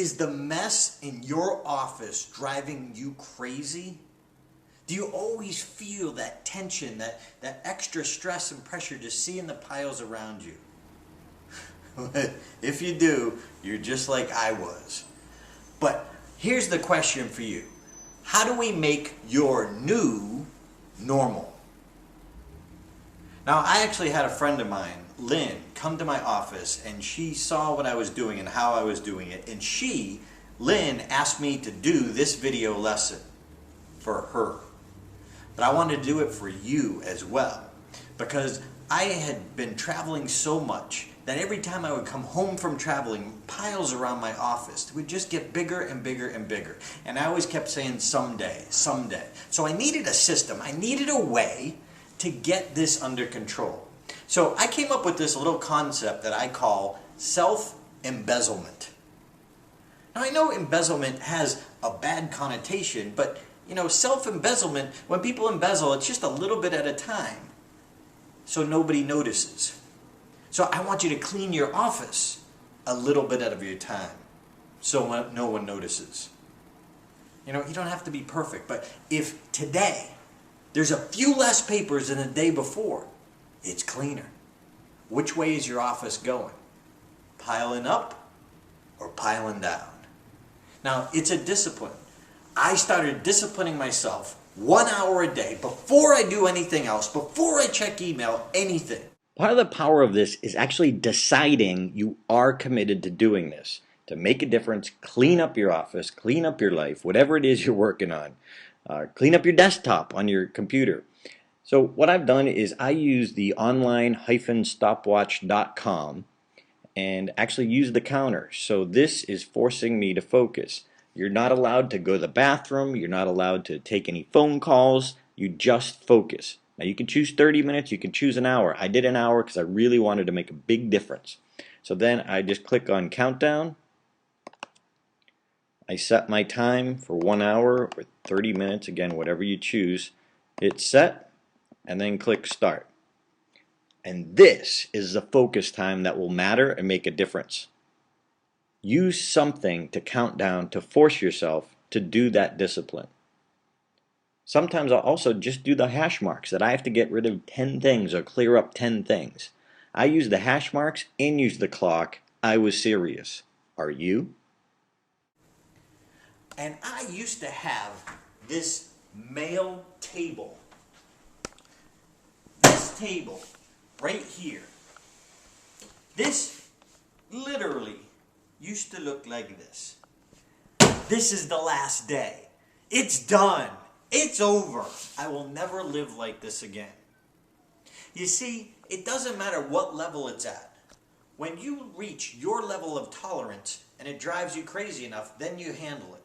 Is the mess in your office driving you crazy? Do you always feel that tension, that extra stress and pressure just seeing the piles around you? If you do, you're just like I was. But here's the question for you. How do we make your new normal? Now, I actually had a friend of mine, Lynn, come to my office, and she saw what I was doing and how I was doing it. And Lynn, asked me to do this video lesson for her. But I wanted to do it for you as well, because I had been traveling so much that every time I would come home from traveling, piles around my office would just get bigger and bigger and bigger. And I always kept saying, someday, someday. So I needed a system. I needed a way to get this under control. So I came up with this little concept that I call self-embezzlement. Now, I know embezzlement has a bad connotation, but you know, self-embezzlement, when people embezzle, it's just a little bit at a time, so nobody notices. So I want you to clean your office a little bit out of your time, so no one notices. You know, you don't have to be perfect, but if today there's a few less papers than the day before, it's cleaner. Which way is your office going? Piling up or piling down? Now, it's a discipline. I started disciplining myself 1 hour a day before I do anything else, before I check email, anything. Part of the power of this is actually deciding you are committed to doing this, to make a difference, clean up your office, clean up your life, whatever it is you're working on. Clean up your desktop on your computer. So what I've done is I use the online-stopwatch.com and actually use the counter. So this is forcing me to focus. You're not allowed to go to the bathroom. You're not allowed to take any phone calls. You just focus. Now you can choose 30 minutes. You can choose an hour. I did an hour because I really wanted to make a big difference. So then I just click on countdown. I set my time for 1 hour or 30 minutes, again, whatever you choose. Hit set and then click start. And this is the focus time that will matter and make a difference. Use something to count down to force yourself to do that discipline. Sometimes I'll also just do the hash marks that I have to get rid of 10 things or clear up 10 things. I use the hash marks and use the clock. I was serious. Are you? And I used to have this mail table. This table right here. This literally used to look like this. This is the last day. It's done. It's over. I will never live like this again. You see, it doesn't matter what level it's at. When you reach your level of tolerance and it drives you crazy enough, then you handle it.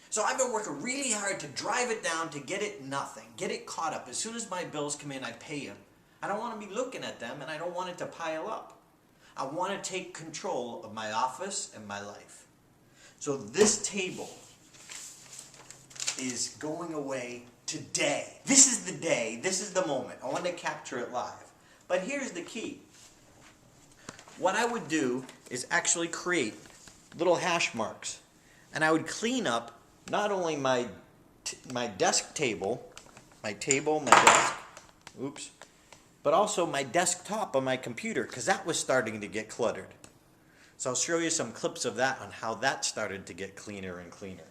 So I've been working really hard to drive it down, to get it nothing, get it caught up. As soon as my bills come in, I pay them. I don't want to be looking at them, and I don't want it to pile up. I want to take control of my office and my life. So this table is going away today. This is the day. This is the moment. I want to capture it live. But here's the key. What I would do is actually create little hash marks. And I would clean up not only my desk table, my desk, oops, but also my desktop on my computer, because that was starting to get cluttered. So I'll show you some clips of that on how that started to get cleaner and cleaner.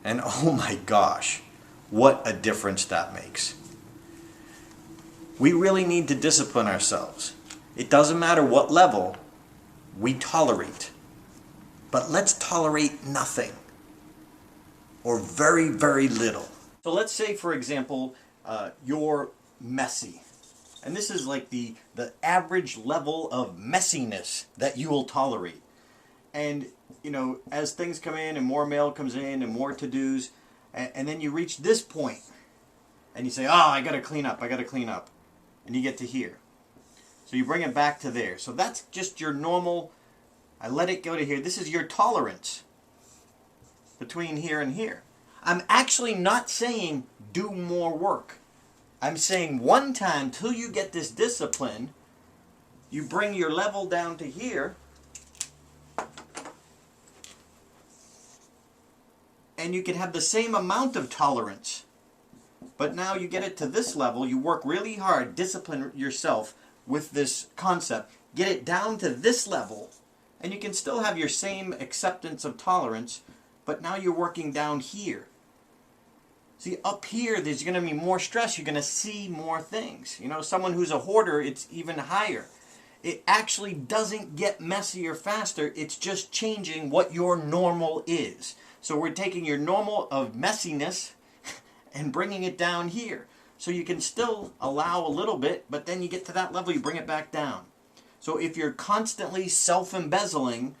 And oh my gosh, what a difference that makes. We really need to discipline ourselves. It doesn't matter what level we tolerate. But let's tolerate nothing, or very, very little. So let's say, for example, you're messy. And this is like the average level of messiness that you will tolerate. And, you know, as things come in and more mail comes in and more to-dos, and then you reach this point, and you say, oh, I gotta clean up, and you get to here. So you bring it back to there. So that's just your normal, I let it go to here. This is your tolerance between here and here. I'm actually not saying do more work. I'm saying one time till you get this discipline, you bring your level down to here, and you can have the same amount of tolerance. But now you get it to this level, you work really hard, discipline yourself with this concept, get it down to this level, and you can still have your same acceptance of tolerance, but now you're working down here. See, up here, there's going to be more stress. You're going to see more things. You know, someone who's a hoarder, it's even higher. It actually doesn't get messier faster. It's just changing what your normal is. So we're taking your normal of messiness and bringing it down here. So you can still allow a little bit, but then you get to that level, you bring it back down. So if you're constantly self-embezzling,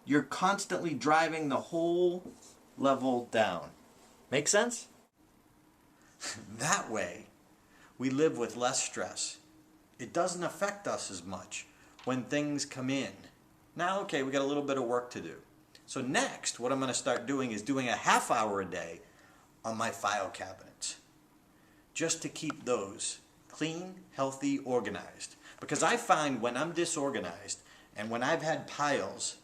you're constantly driving the whole level down. Make sense? That way, we live with less stress. It doesn't affect us as much when things come in. Now, okay, we got a little bit of work to do. So next, what I'm going to start doing is doing a half hour a day on my file cabinets, just to keep those clean, healthy, organized. Because I find when I'm disorganized and when I've had piles,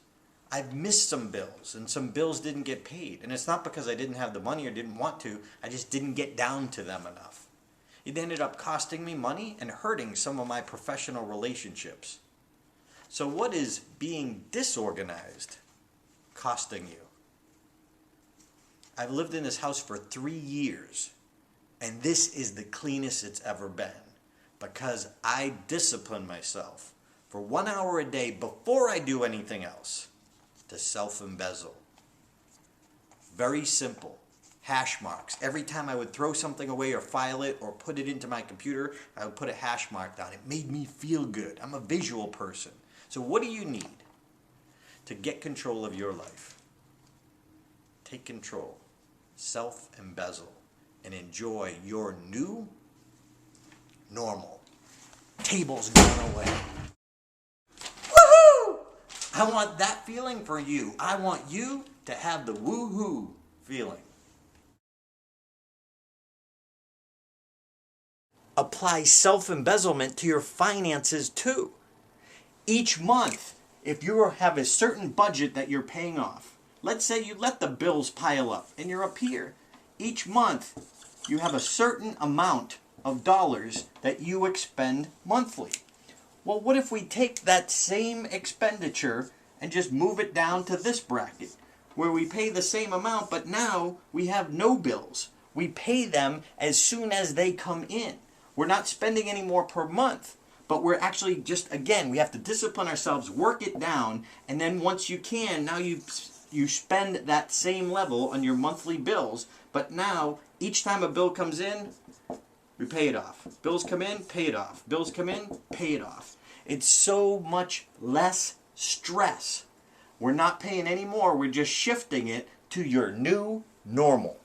I've missed some bills, and some bills didn't get paid. And it's not because I didn't have the money or didn't want to, I just didn't get down to them enough. It ended up costing me money and hurting some of my professional relationships. So what is being disorganized costing you? I've lived in this house for 3 years, and this is the cleanest it's ever been because I discipline myself for 1 hour a day before I do anything else to self-embezzle. Very simple. Hash marks. Every time I would throw something away or file it or put it into my computer, I would put a hash mark down. It made me feel good. I'm a visual person. So what do you need to get control of your life? Take control. Self-embezzle. And enjoy your new normal. Tables going away. Woohoo! I want that feeling for you. I want you to have the woohoo feeling. Apply self-embezzlement to your finances too. Each month, if you have a certain budget that you're paying off, let's say you let the bills pile up and you're up here. Each month, you have a certain amount of dollars that you expend monthly. Well, what if we take that same expenditure and just move it down to this bracket, where we pay the same amount, but now we have no bills. We pay them as soon as they come in. We're not spending any more per month, but we're actually just, again, we have to discipline ourselves, work it down, and then once you can, now you spend that same level on your monthly bills, but now each time a bill comes in, we pay it off. Bills come in, pay it off. Bills come in, pay it off. It's so much less stress. We're not paying any more, we're just shifting it to your new normal.